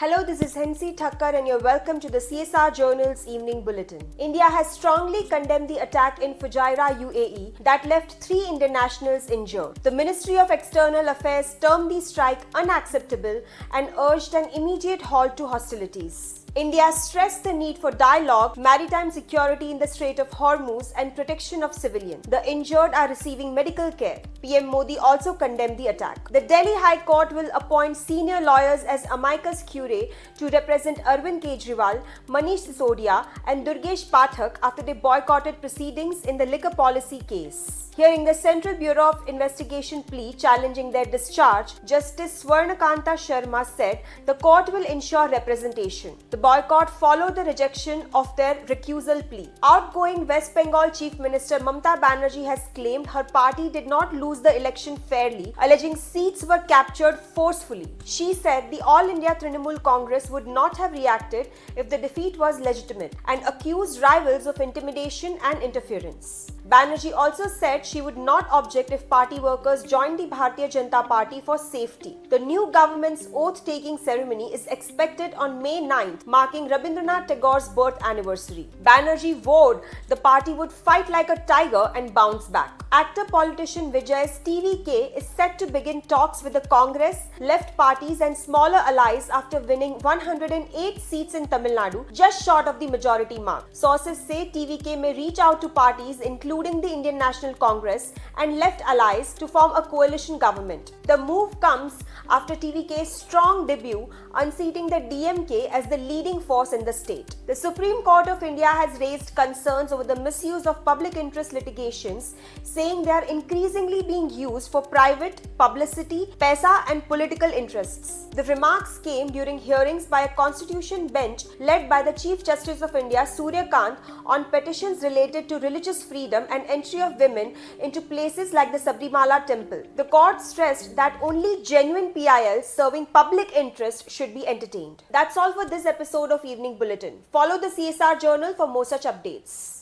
Hello, this is Hensi Thakkar and you're welcome to the CSR Journal's Evening Bulletin. India has strongly condemned the attack in Fujairah, UAE that left 3 Indian nationals injured. The Ministry of External Affairs termed the strike unacceptable and urged an immediate halt to hostilities. India stressed the need for dialogue, maritime security in the Strait of Hormuz, and protection of civilians. The injured are receiving medical care. PM Modi also condemned the attack. The Delhi High Court will appoint senior lawyers as amicus curiae to represent Arvind Kejriwal, Manish Sisodia, and Durgesh Pathak after they boycotted proceedings in the liquor policy case. Hearing the Central Bureau of Investigation plea challenging their discharge, Justice Swarnakanta Sharma said the court will ensure representation. The boycott followed the rejection of their recusal plea. Outgoing West Bengal Chief Minister Mamata Banerjee has claimed her party did not lose the election fairly, alleging seats were captured forcefully. She said the All India Trinamool Congress would not have reacted if the defeat was legitimate and accused rivals of intimidation and interference. Banerjee also said she would not object if party workers joined the Bharatiya Janata Party for safety. The new government's oath-taking ceremony is expected on May 9th, marking Rabindranath Tagore's birth anniversary. Banerjee vowed the party would fight like a tiger and bounce back. Actor-politician Vijay's TVK is set to begin talks with the Congress, left parties and smaller allies after winning 108 seats in Tamil Nadu, just short of the majority mark. Sources say TVK may reach out to parties including the Indian National Congress and left allies to form a coalition government. The move comes after TVK's strong debut unseating the DMK as the leading force in the state. The Supreme Court of India has raised concerns over the misuse of public interest litigations, saying they are increasingly being used for private, publicity, paisa and political interests. The remarks came during hearings by a constitution bench led by the Chief Justice of India Surya Kant on petitions related to religious freedom and entry of women into places like the Sabrimala temple. The court stressed that only genuine PILs serving public interest should be entertained. That's all for this episode of Evening Bulletin. Follow the CSR Journal for more such updates.